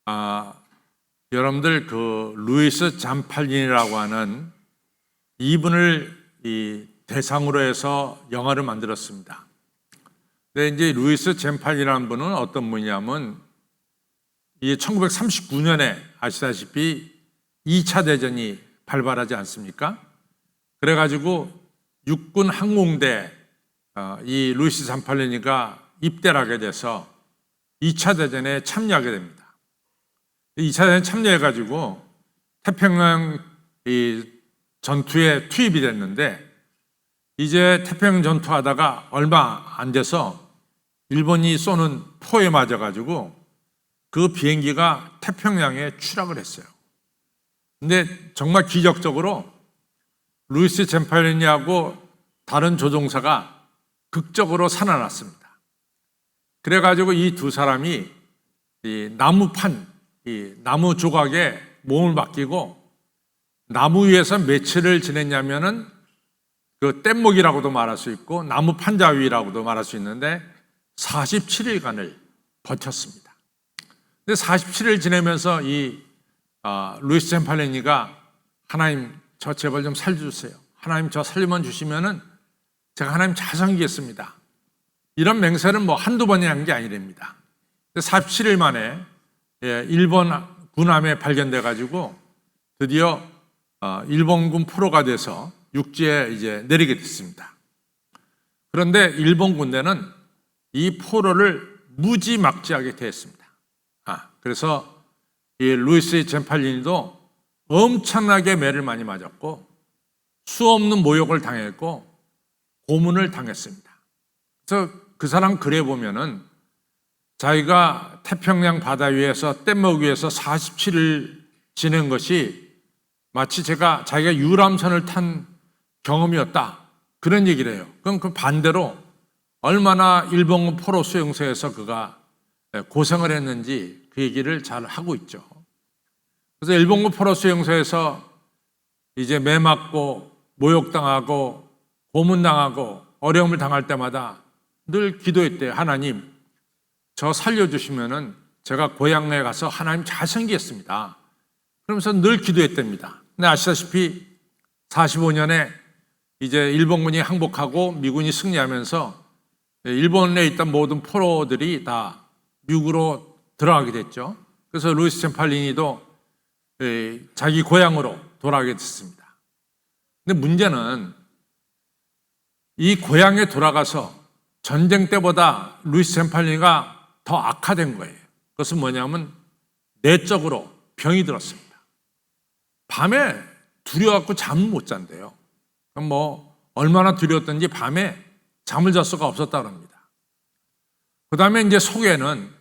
아, 여러분들 그 루이스 잠팔린이라고 하는 이분을 대상으로 해서 영화를 만들었습니다. 근데 이제 루이스 잠팔린이라는 분은 어떤 분이냐면 이 1939년에 아시다시피 2차 대전이 발발하지 않습니까? 그래가지고 육군 항공대 이 루이스 잠팔린이가 입대를 하게 돼서 2차 대전에 참여하게 됩니다. 2차 대전에 참여해가지고 태평양 전투에 투입이 됐는데 이제 태평양 전투하다가 얼마 안 돼서 일본이 쏘는 포에 맞아가지고 그 비행기가 태평양에 추락을 했어요. 근데 정말 기적적으로 루이스 잠팔린이하고 다른 조종사가 극적으로 살아났습니다. 그래가지고 이 두 사람이 이 나무판, 이 나무 조각에 몸을 맡기고 나무 위에서 며칠을 지냈냐면은 그 뗏목이라고도 말할 수 있고 나무 판자 위라고도 말할 수 있는데 47일간을 버텼습니다. 근데 47일 지내면서 이 루이스 잠팔린이가 하나님 저 제발 좀 살려주세요. 하나님 저 살려만 주시면은 제가 하나님 잘 섬기겠습니다. 이런 맹세는 뭐 한두 번이 한 게 아니랍니다. 47일 만에 일본 군함에 발견돼 가지고 드디어 일본군 포로가 돼서 육지에 이제 내리게 됐습니다. 그런데 일본 군대는 이 포로를 무지막지하게 대했습니다. 그래서 이 루이스 잠팔린이도 엄청나게 매를 많이 맞았고 수없는 모욕을 당했고 고문을 당했습니다. 그래서 그 사람 글에 보면은 자기가 태평양 바다 위에서 뗏목 위에서 47일 지낸 것이 마치 자기가 유람선을 탄 경험이었다 그런 얘기를 해요. 그럼 그 반대로 얼마나 일본 포로 수용소에서 그가 고생을 했는지 그 얘기를 잘 하고 있죠. 그래서 일본군 포로 수용소에서 이제 매 맞고 모욕당하고 고문당하고 어려움을 당할 때마다 늘 기도했대요. 하나님 저 살려주시면은 제가 고향에 가서 하나님 잘 섬기겠습니다. 그러면서 늘 기도했답니다. 근데 아시다시피 45년에 이제 일본군이 항복하고 미군이 승리하면서 일본에 있던 모든 포로들이 다 미국으로 들어가게 됐죠. 그래서 루이스 잠팔린이도 자기 고향으로 돌아가게 됐습니다. 근데 문제는 이 고향에 돌아가서 전쟁 때보다 루이스 잠팔린이가 더 악화된 거예요. 그것은 뭐냐면 내적으로 병이 들었습니다. 밤에 두려워갖고 잠을 못 잔대요. 그럼 뭐 얼마나 두려웠던지 밤에 잠을 잘 수가 없었다고 합니다. 그 다음에 이제 속에는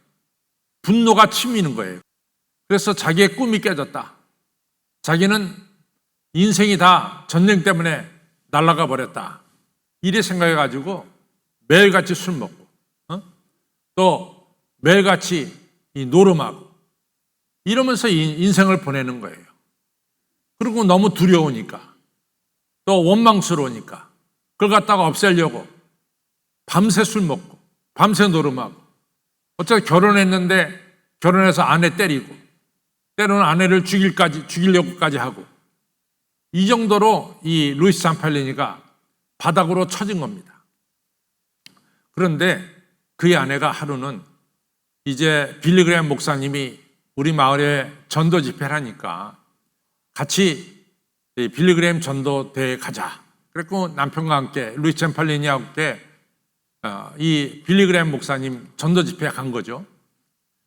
분노가 치미는 거예요. 그래서 자기의 꿈이 깨졌다. 자기는 인생이 다 전쟁 때문에 날아가 버렸다. 이래 생각해가지고 매일같이 술 먹고 또 매일같이 노름하고 이러면서 인생을 보내는 거예요. 그리고 너무 두려우니까 또 원망스러우니까 그걸 갖다가 없애려고 밤새 술 먹고 밤새 노름하고 어차피 결혼했는데 결혼해서 아내 때리고 때로는 아내를 죽이려고까지 하고 이 정도로 이 루이스 잠팔린이가 바닥으로 처진 겁니다. 그런데 그의 아내가 하루는 이제 빌리 그레이엄 목사님이 우리 마을에 전도 집회를 하니까 같이 빌리 그레이엄 전도대회에 가자. 그랬고 남편과 함께 루이스 잠팔린이와 함께 이 빌리 그레이엄 목사님 전도 집회에 간 거죠.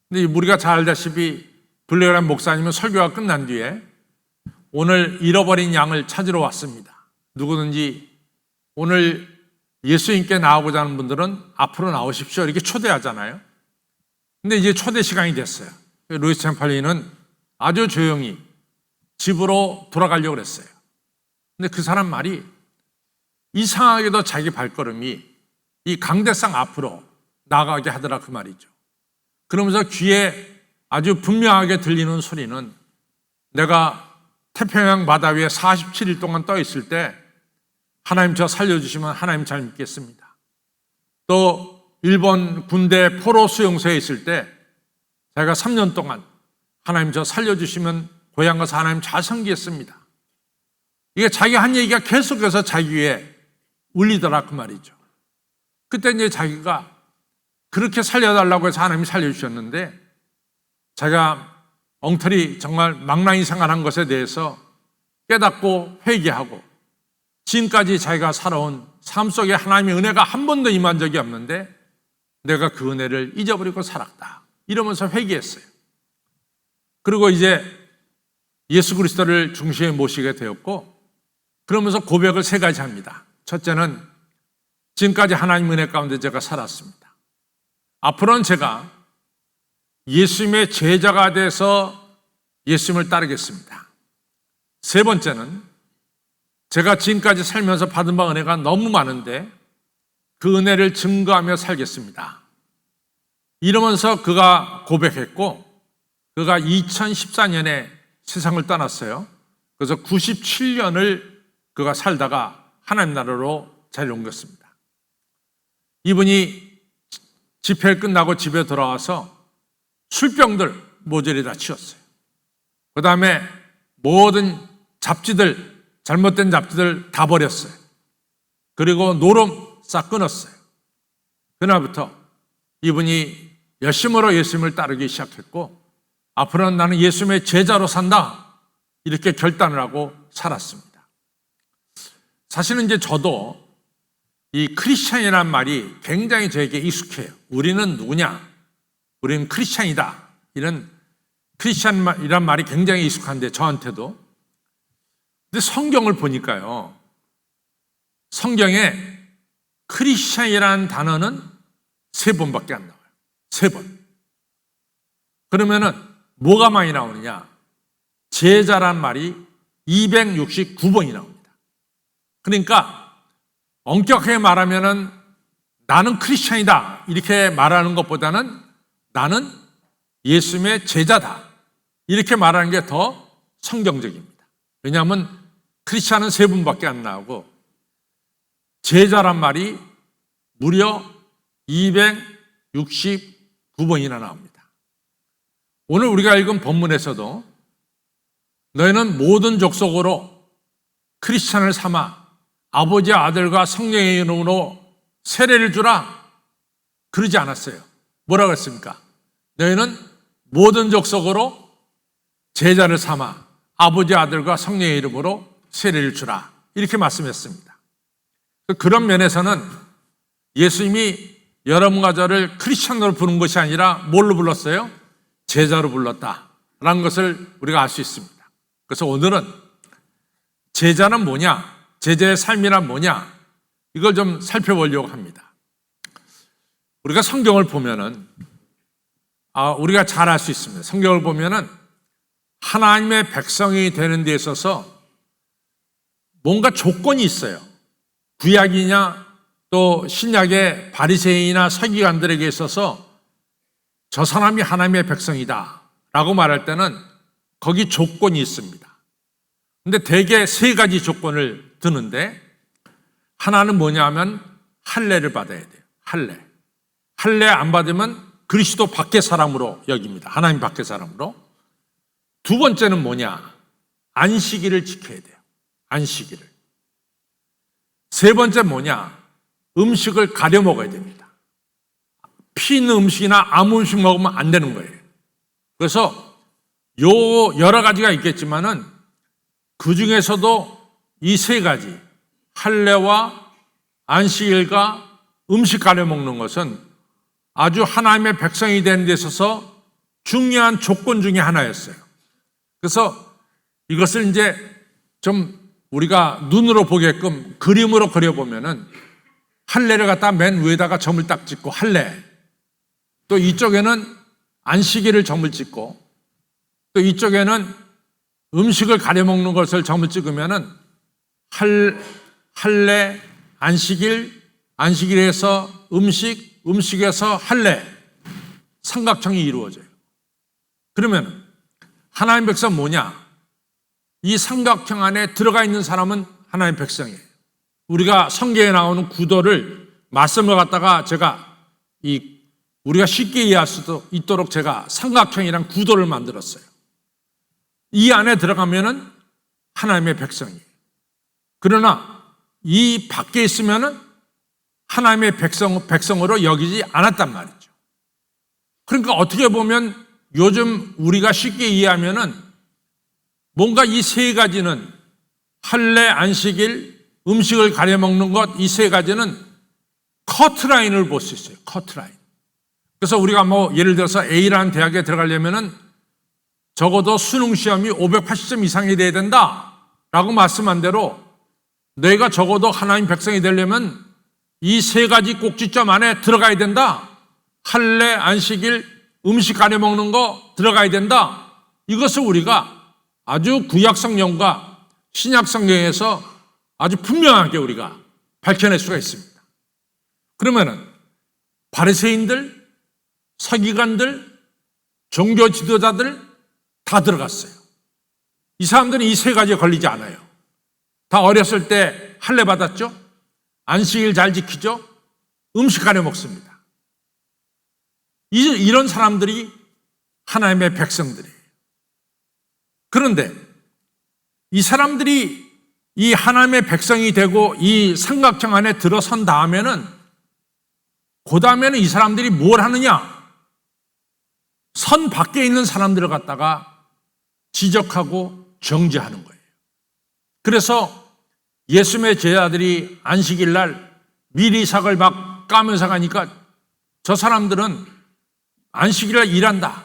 근데 우리가 잘 알다시피 빌리 그레이엄 목사님은 설교가 끝난 뒤에 오늘 잃어버린 양을 찾으러 왔습니다. 누구든지 오늘 예수님께 나오고자 하는 분들은 앞으로 나오십시오. 이렇게 초대하잖아요. 근데 이제 초대 시간이 됐어요. 루이스 잠팔린은 아주 조용히 집으로 돌아가려고 그랬어요. 근데 그 사람 말이 이상하게도 자기 발걸음이 이 강대상 앞으로 나가게 하더라 그 말이죠. 그러면서 귀에 아주 분명하게 들리는 소리는 내가 태평양 바다 위에 47일 동안 떠 있을 때 하나님 저 살려주시면 하나님 잘 믿겠습니다. 또 일본 군대 포로 수용소에 있을 때 제가 3년 동안 하나님 저 살려주시면 고향 가서 하나님 잘 섬기겠습니다. 이게 자기가 한 얘기가 계속해서 자기 귀에 울리더라 그 말이죠. 그때 이제 자기가 그렇게 살려달라고 해서 하나님이 살려주셨는데 자기가 엉터리 정말 망나니 생활한 것에 대해서 깨닫고 회개하고 지금까지 자기가 살아온 삶 속에 하나님의 은혜가 한 번도 임한 적이 없는데 내가 그 은혜를 잊어버리고 살았다 이러면서 회개했어요. 그리고 이제 예수 그리스도를 중심에 모시게 되었고 그러면서 고백을 세 가지 합니다. 첫째는 지금까지 하나님 은혜 가운데 제가 살았습니다. 앞으로는 제가 예수님의 제자가 돼서 예수님을 따르겠습니다. 세 번째는 제가 지금까지 살면서 받은 바 은혜가 너무 많은데 그 은혜를 증거하며 살겠습니다. 이러면서 그가 고백했고 그가 2014년에 세상을 떠났어요. 그래서 97년을 그가 살다가 하나님 나라로 자리를 옮겼습니다. 이분이 집회 끝나고 집에 돌아와서 술병들 모조리 다 치웠어요. 그 다음에 모든 잡지들, 잘못된 잡지들 다 버렸어요. 그리고 노름 싹 끊었어요. 그날부터 이분이 열심으로 예수님을 따르기 시작했고 앞으로는 나는 예수님의 제자로 산다 이렇게 결단을 하고 살았습니다. 사실은 이제 저도 이 크리스찬이라는 말이 굉장히 저에게 익숙해요. 우리는 누구냐? 우리는 크리스찬이다. 이런 크리스찬이란 말이 굉장히 익숙한데 저한테도. 근데 성경을 보니까요. 성경에 크리스찬이라는 단어는 3번밖에 안 나와요. 3번. 그러면은 뭐가 많이 나오느냐? 제자란 말이 269번이 나옵니다. 그러니까 엄격하게 말하면은 나는 크리스찬이다 이렇게 말하는 것보다는 나는 예수님의 제자다 이렇게 말하는 게 더 성경적입니다. 왜냐하면 크리스찬은 3분밖에 안 나오고 제자란 말이 무려 269번이나 나옵니다. 오늘 우리가 읽은 본문에서도 너희는 모든 족속으로 크리스찬을 삼아 아버지 아들과 성령의 이름으로 세례를 주라 그러지 않았어요. 뭐라고 했습니까? 너희는 모든 족속으로 제자를 삼아 아버지 아들과 성령의 이름으로 세례를 주라 이렇게 말씀했습니다. 그런 면에서는 예수님이 여러분과 저를 크리스찬으로 부른 것이 아니라 뭘로 불렀어요? 제자로 불렀다라는 것을 우리가 알 수 있습니다. 그래서 오늘은 제자는 뭐냐? 제자의 삶이란 뭐냐? 이걸 좀 살펴보려고 합니다. 우리가 성경을 보면은 우리가 잘 알 수 있습니다. 성경을 보면은 하나님의 백성이 되는 데 있어서 뭔가 조건이 있어요. 구약이냐 또 신약의 바리새인이나 서기관들에게 있어서 저 사람이 하나님의 백성이다 라고 말할 때는 거기 조건이 있습니다. 근데 대개 3가지 조건을 드는데 하나는 뭐냐면 할례를 받아야 돼요. 할례 안 받으면 그리스도 밖의 사람으로 여깁니다. 하나님 밖의 사람으로. 2번째는 뭐냐? 안식일을 지켜야 돼요. 안식일을. 3번째 뭐냐? 음식을 가려 먹어야 됩니다. 피 있는 음식이나 아무 음식 먹으면 안 되는 거예요. 그래서 여러 가지가 있겠지만은 그 중에서도 이 3가지 할례와 안식일과 음식 가려 먹는 것은 아주 하나님의 백성이 되는 데 있어서 중요한 조건 중에 하나였어요. 그래서 이것을 이제 좀 우리가 눈으로 보게끔 그림으로 그려보면은 할례를 갖다 맨 위에다가 점을 딱 찍고 할례, 또 이쪽에는 안식일을 점을 찍고 또 이쪽에는 음식을 가려 먹는 것을 점을 찍으면은 할례, 안식일, 안식일에서 음식, 음식에서 할례, 삼각형이 이루어져요. 그러면 하나님 백성 뭐냐? 이 삼각형 안에 들어가 있는 사람은 하나님 백성이에요. 우리가 성경에 나오는 구도를 말씀을 갖다가 제가 우리가 쉽게 이해할 수 있도록 제가 삼각형이란 구도를 만들었어요. 이 안에 들어가면은 하나님의 백성이에요. 그러나 이 밖에 있으면은 하나님의 백성으로 여기지 않았단 말이죠. 그러니까 어떻게 보면 요즘 우리가 쉽게 이해하면은 뭔가 이 세 가지는 할례, 안식일, 음식을 가려 먹는 것, 이 세 가지는 커트라인을 볼 수 있어요. 커트라인. 그래서 우리가 뭐 예를 들어서 A라는 대학에 들어가려면은 적어도 수능 시험이 580점 이상이 돼야 된다라고 말씀한 대로 내가 적어도 하나님 백성이 되려면 이 세 가지 꼭지점 안에 들어가야 된다. 할례, 안식일, 음식 가려 먹는 거 들어가야 된다. 이것을 우리가 아주 구약 성경과 신약 성경에서 아주 분명하게 우리가 밝혀낼 수가 있습니다. 그러면은 바리새인들, 서기관들, 종교 지도자들 다 들어갔어요. 이 사람들은 이 세 가지에 걸리지 않아요. 다 어렸을 때 할례 받았죠? 안식일 잘 지키죠? 음식 가려 먹습니다. 이런 사람들이 하나님의 백성들이에요. 그런데 이 사람들이 이 하나님의 백성이 되고 이 삼각형 안에 들어선 다음에는 그 다음에는 이 사람들이 뭘 하느냐? 선 밖에 있는 사람들을 갖다가 지적하고 정죄하는 거예요. 그래서 예수님의 제자들이 안식일 날 미리삭을 막 까면서 가니까 저 사람들은 안식일 날 일한다.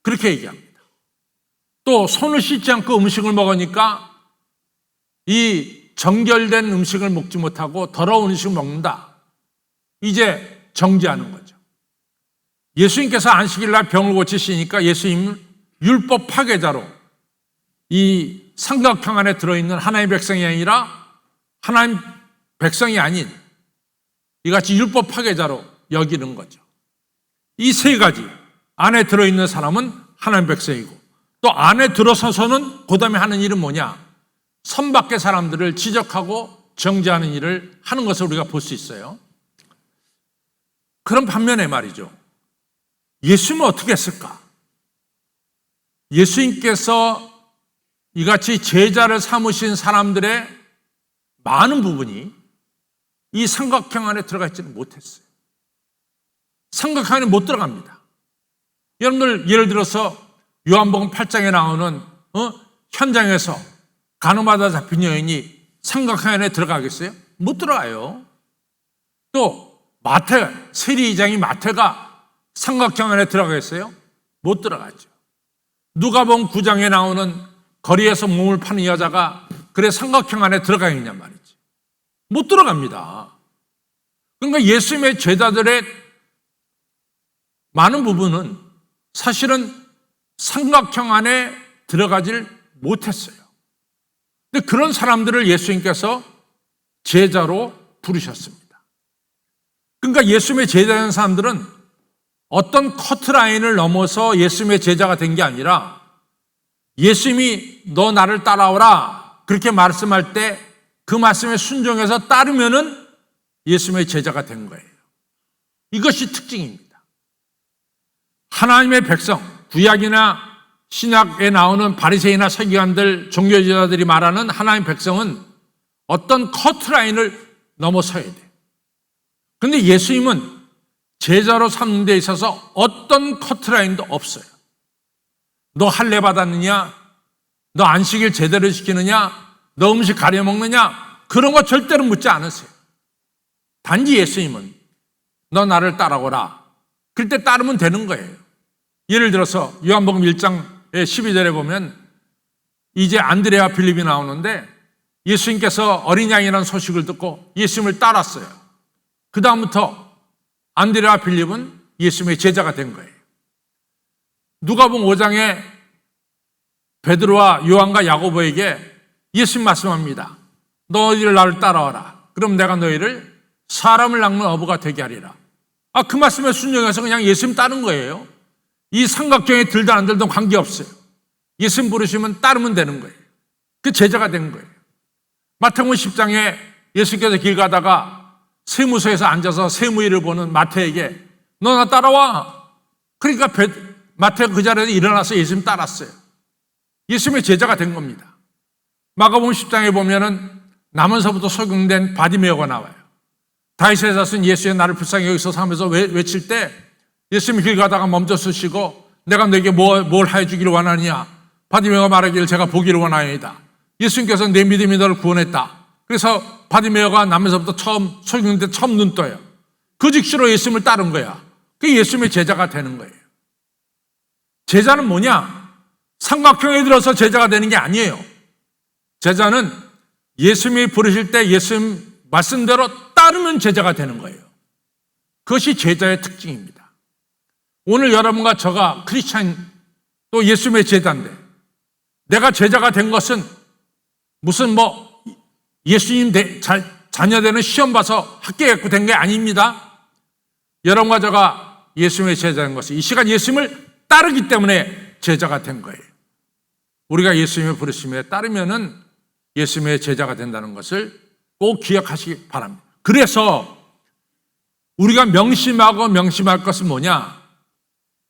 그렇게 얘기합니다. 또 손을 씻지 않고 음식을 먹으니까 이 정결된 음식을 먹지 못하고 더러운 음식을 먹는다. 이제 정죄하는 거죠. 예수님께서 안식일 날 병을 고치시니까 예수님은 율법 파괴자로 이 삼각형 안에 들어있는 하나님의 백성이 아니라 하나님 백성이 아닌 이같이 율법 파괴자로 여기는 거죠. 이 세 가지 안에 들어있는 사람은 하나님 백성이고 또 안에 들어서서는 그 다음에 하는 일은 뭐냐? 선 밖의 사람들을 지적하고 정죄하는 일을 하는 것을 우리가 볼 수 있어요. 그런 반면에 말이죠. 예수님은 어떻게 했을까? 예수님께서 이같이 제자를 삼으신 사람들의 많은 부분이 이 삼각형 안에 들어가 있지는 못했어요. 삼각형 안에 못 들어갑니다. 여러분들 예를 들어서 요한복음 8장에 나오는 현장에서 간음하다 잡힌 여인이 삼각형 안에 들어가겠어요? 못 들어가요. 또 세리이장이 마태가 삼각형 안에 들어가겠어요? 못 들어가죠. 누가복음 9장에 나오는 거리에서 몸을 파는 여자가 그래 삼각형 안에 들어가겠냐 말이지. 못 들어갑니다. 그러니까 예수님의 제자들의 많은 부분은 사실은 삼각형 안에 들어가질 못했어요. 근데 그런 사람들을 예수님께서 제자로 부르셨습니다. 그러니까 예수님의 제자인 사람들은 어떤 커트라인을 넘어서 예수님의 제자가 된 게 아니라 예수님이 너 나를 따라오라 그렇게 말씀할 때 그 말씀에 순종해서 따르면은 예수님의 제자가 된 거예요. 이것이 특징입니다. 하나님의 백성, 구약이나 신약에 나오는 바리새인이나 서기관들, 종교지도자들이 말하는 하나님의 백성은 어떤 커트라인을 넘어서야 돼요. 그런데 예수님은 제자로 삼는 데 있어서 어떤 커트라인도 없어요. 너 할례 받았느냐? 너 안식일 제대로 지키느냐? 너 음식 가려 먹느냐? 그런 거 절대로 묻지 않으세요. 단지 예수님은 너 나를 따라오라. 그럴 때 따르면 되는 거예요. 예를 들어서 요한복음 1장 12절에 보면 이제 안드레와 빌립이 나오는데 예수님께서 어린 양이라는 소식을 듣고 예수님을 따랐어요. 그 다음부터 안드레와 빌립은 예수님의 제자가 된 거예요. 누가복음 5장에 베드로와 요한과 야고보에게 예수님 말씀합니다. 너희들 나를 따라와라. 그럼 내가 너희를 사람을 낚는 어부가 되게 하리라. 그 말씀에 순종해서 그냥 예수님 따른 거예요. 이 삼각형에 들든 안 들든 관계없어요. 예수님 부르시면 따르면 되는 거예요. 그 제자가 된 거예요. 마태복음 10장에 예수께서 길 가다가 세무소에서 앉아서 세무일을 보는 마태에게 너 나 따라와. 그러니까 마태가 그 자리에서 일어나서 예수님 따랐어요. 예수님의 제자가 된 겁니다. 마가복음 10장에 보면은 남원서부터 소경된 바디메오가 나와요. 다윗의 자손 예수의 나를 불쌍히 여기소서 하면서 외칠 때 예수님이 길 가다가 멈춰 서시고 내가 내게 뭘 하여 주기를 원하느냐. 바디메오가 말하기를 제가 보기를 원하옵니다. 예수님께서 내 믿음이 너를 구원했다. 그래서 바디메오가 남에서부터 소경된 처음 눈 떠요. 그 즉시로 예수님을 따른 거야. 그게 예수님의 제자가 되는 거예요. 제자는 뭐냐? 삼각형에 들어서 제자가 되는 게 아니에요. 제자는 예수님이 부르실 때 예수님 말씀대로 따르면 제자가 되는 거예요. 그것이 제자의 특징입니다. 오늘 여러분과 저가 크리스찬 또 예수님의 제자인데 내가 제자가 된 것은 무슨 예수님 자녀 되는 시험 봐서 합격했고 된 게 아닙니다. 여러분과 저가 예수님의 제자인 것은 이 시간 예수님을 따르기 때문에 제자가 된 거예요. 우리가 예수님의 부르심에 따르면은 예수님의 제자가 된다는 것을 꼭 기억하시기 바랍니다. 그래서 우리가 명심할 것은 뭐냐?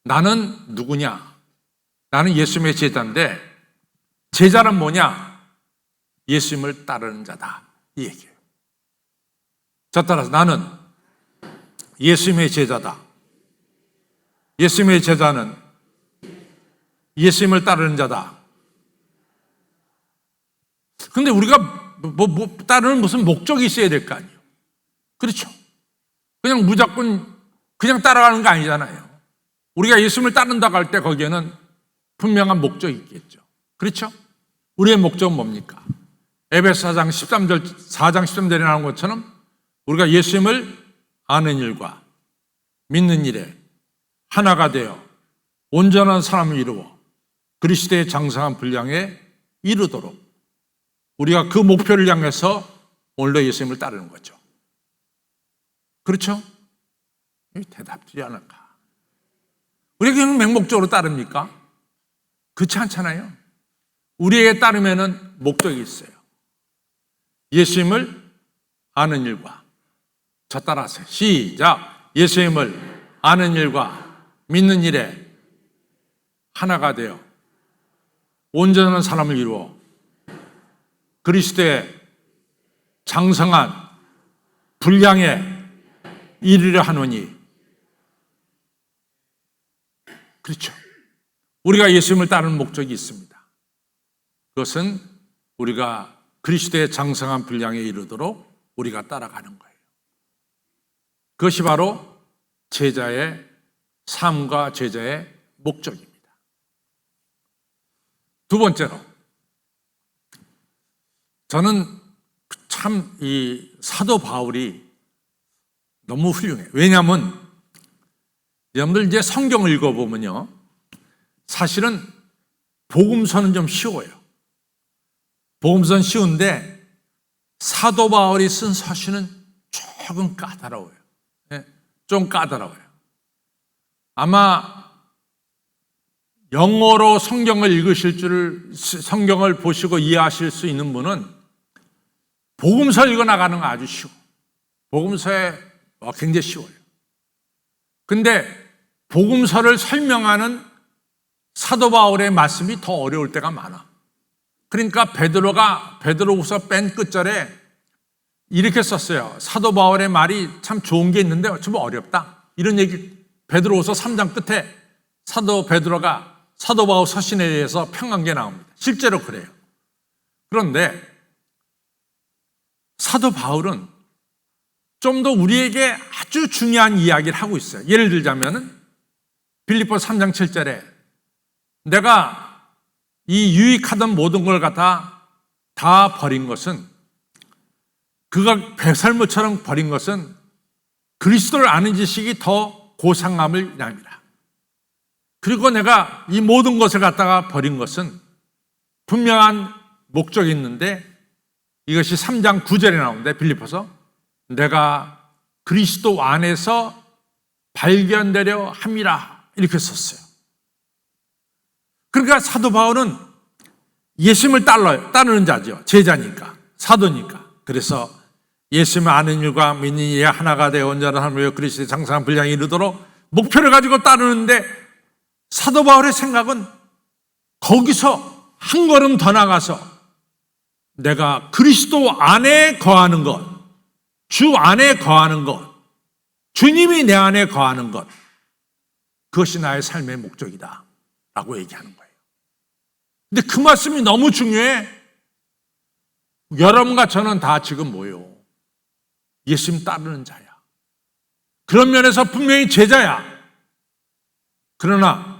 나는 누구냐? 나는 예수님의 제자인데 제자는 뭐냐? 예수님을 따르는 자다. 이 얘기예요. 자, 따라서 나는 예수님의 제자다. 예수님의 제자는 예수님을 따르는 자다. 근데 우리가 따르는 무슨 목적이 있어야 될 거 아니에요. 그렇죠. 그냥 무조건 그냥 따라가는 거 아니잖아요. 우리가 예수님을 따른다고 할 때 거기에는 분명한 목적이 있겠죠. 그렇죠? 우리의 목적은 뭡니까? 에베소 4장 13절에 나오는 것처럼 우리가 예수님을 아는 일과 믿는 일에 하나가 되어 온전한 사람을 이루어 그리스도의 장성한 분량에 이르도록 우리가 그 목표를 향해서 오늘도 예수님을 따르는 거죠. 그렇죠? 대답지 않을까? 우리가 그냥 맹목적으로 따릅니까? 그렇지 않잖아요. 우리에게 따르면은 목적이 있어요. 예수님을 아는 일과 저 따라하세요. 시작. 예수님을 아는 일과 믿는 일에 하나가 되어 온전한 사람을 이루어 그리스도의 장성한 분량에 이르려 하노니. 그렇죠. 우리가 예수님을 따르는 목적이 있습니다. 그것은 우리가 그리스도의 장성한 분량에 이르도록 우리가 따라가는 거예요. 그것이 바로 제자의 삶과 제자의 목적입니다. 두 번째로, 저는 참 이 사도 바울이 너무 훌륭해요. 왜냐하면 여러분들 이제 성경을 읽어보면요, 사실은 복음서는 좀 쉬워요. 복음서는 쉬운데 사도 바울이 쓴 서신은 조금 까다로워요. 좀 까다로워요. 아마 영어로 성경을 성경을 보시고 이해하실 수 있는 분은 복음서 읽어 나가는 거 아주 쉬워. 복음서에 굉장히 쉬워요. 근데 복음서를 설명하는 사도 바울의 말씀이 더 어려울 때가 많아. 그러니까 베드로후서 맨 끝절에 이렇게 썼어요. 사도 바울의 말이 참 좋은 게 있는데 좀 어렵다. 이런 얘기 베드로후서 3장 끝에 사도 베드로가 사도 바울 서신에 대해서 평한 게 나옵니다. 실제로 그래요. 그런데 사도 바울은 좀 더 우리에게 아주 중요한 이야기를 하고 있어요. 예를 들자면은 빌립보서 3장 7절에 내가 이 유익하던 모든 걸 갖다 다 버린 것은, 그가 배설물처럼 버린 것은 그리스도를 아는 지식이 더 고상함을 인함이라. 그리고 내가 이 모든 것을 갖다가 버린 것은 분명한 목적이 있는데 이것이 3장 9절에 나오는데 빌립보서 내가 그리스도 안에서 발견되려 함이라 이렇게 썼어요. 그러니까 사도 바울은 예수님을 따르는 자죠. 제자니까, 사도니까. 그래서 예수님을 아는 일과 믿는 일이 하나가 되어 온전한 하나님의 그리스도의 장성한 분량에 이르도록 목표를 가지고 따르는데 사도 바울의 생각은 거기서 한 걸음 더 나가서 내가 그리스도 안에 거하는 것, 주 안에 거하는 것, 주님이 내 안에 거하는 것, 그것이 나의 삶의 목적이다 라고 얘기하는 거예요. 근데 그 말씀이 너무 중요해. 여러분과 저는 다 지금 뭐예요? 예수님 따르는 자야. 그런 면에서 분명히 제자야. 그러나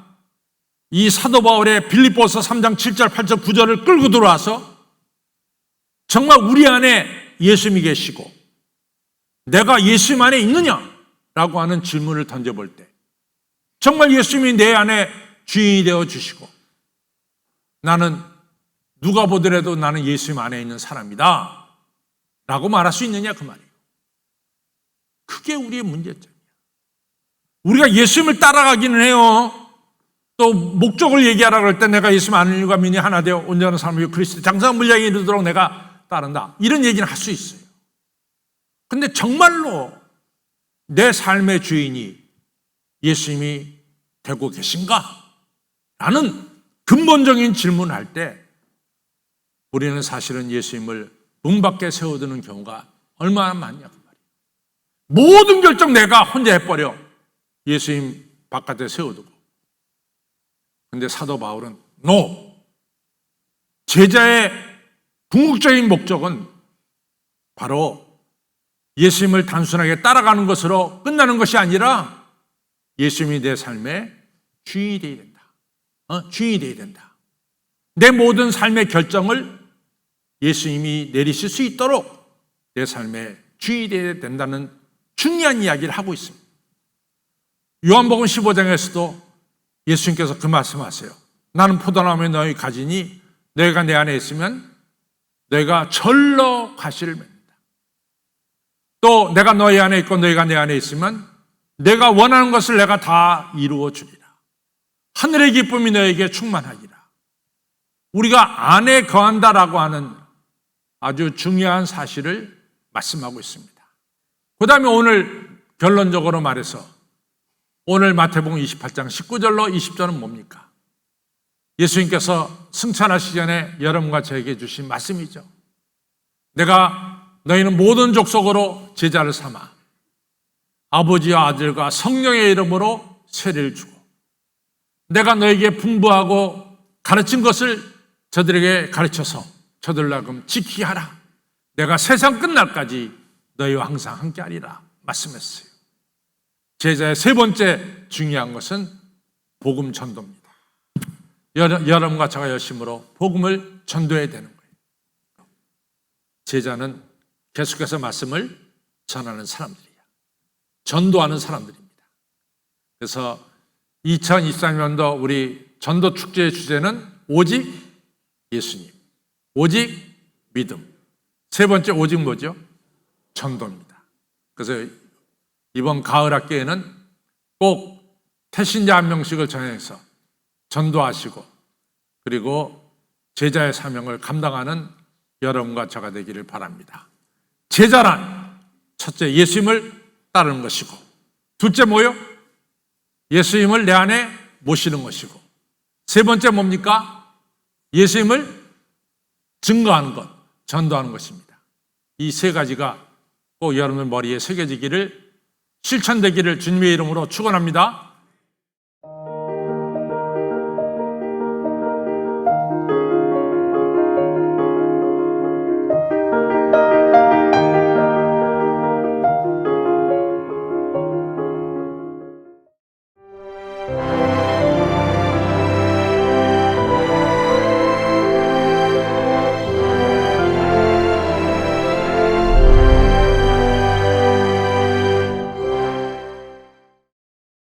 이 사도 바울의 빌립보서 3장 7절 8절 9절을 끌고 들어와서 정말 우리 안에 예수님이 계시고 내가 예수님 안에 있느냐라고 하는 질문을 던져볼 때 정말 예수님이 내 안에 주인이 되어 주시고 나는 누가 보더라도 나는 예수님 안에 있는 사람이다 라고 말할 수 있느냐 그 말이에요. 그게 우리의 문제점이야. 우리가 예수님을 따라가기는 해요. 또 목적을 얘기하라고 할 때 내가 예수님 아는 이유가 믿니 하나 되어 온전한 삶을 그리스도 장사한 물량에 이르도록 내가 따른다. 이런 얘기는 할 수 있어요. 근데 정말로 내 삶의 주인이 예수님이 되고 계신가? 라는 근본적인 질문을 할 때 우리는 사실은 예수님을 문 밖에 세워두는 경우가 얼마나 많냐 그 말이에요. 모든 결정 내가 혼자 해버려. 예수님 바깥에 세워두고. 근데 사도 바울은 NO! 제자의 궁극적인 목적은 바로 예수님을 단순하게 따라가는 것으로 끝나는 것이 아니라 예수님이 내 삶의 주인이 되어야 된다. 주인이 되어야 된다. 내 모든 삶의 결정을 예수님이 내리실 수 있도록 내 삶의 주인이 되어야 된다는 중요한 이야기를 하고 있습니다. 요한복음 15장에서도 예수님께서 그 말씀하세요. 나는 포도나무에 너희 가지니 너희가 내 안에 있으면 너희가 절로 가시를 맺는다. 또 내가 너희 안에 있고 너희가 내 안에 있으면 내가 원하는 것을 내가 다 이루어 주리라. 하늘의 기쁨이 너에게 충만하리라. 우리가 안에 거한다라고 하는 아주 중요한 사실을 말씀하고 있습니다. 그 다음에 오늘 결론적으로 말해서 오늘 마태복음 28장 19절로 20절은 뭡니까? 예수님께서 승천하시기 전에 여러분과 저에게 주신 말씀이죠. 내가 너희는 모든 족속으로 제자를 삼아 아버지와 아들과 성령의 이름으로 세례를 주고 내가 너에게 분부하고 가르친 것을 저들에게 가르쳐서 저들로 하여금 지키게 하라. 내가 세상 끝날까지 너희와 항상 함께하리라 말씀했어요. 제자의 세 번째 중요한 것은 복음 전도입니다. 여러분과 제가 열심으로 복음을 전도해야 되는 거예요. 제자는 계속해서 말씀을 전하는 사람들이야. 전도하는 사람들입니다. 그래서 2023년도 우리 전도 축제의 주제는 오직 예수님, 오직 믿음. 세 번째 오직 뭐죠? 전도입니다. 그래서 이번 가을 학기에는 꼭 태신자 한 명씩을 전해서 전도하시고 그리고 제자의 사명을 감당하는 여러분과 저가 되기를 바랍니다. 제자란 첫째 예수님을 따르는 것이고 둘째 뭐요? 예수님을 내 안에 모시는 것이고 세 번째 뭡니까? 예수님을 증거하는 것, 전도하는 것입니다. 이 세 가지가 꼭 여러분 머리에 새겨지기를 실천되기를 주님의 이름으로 축원합니다.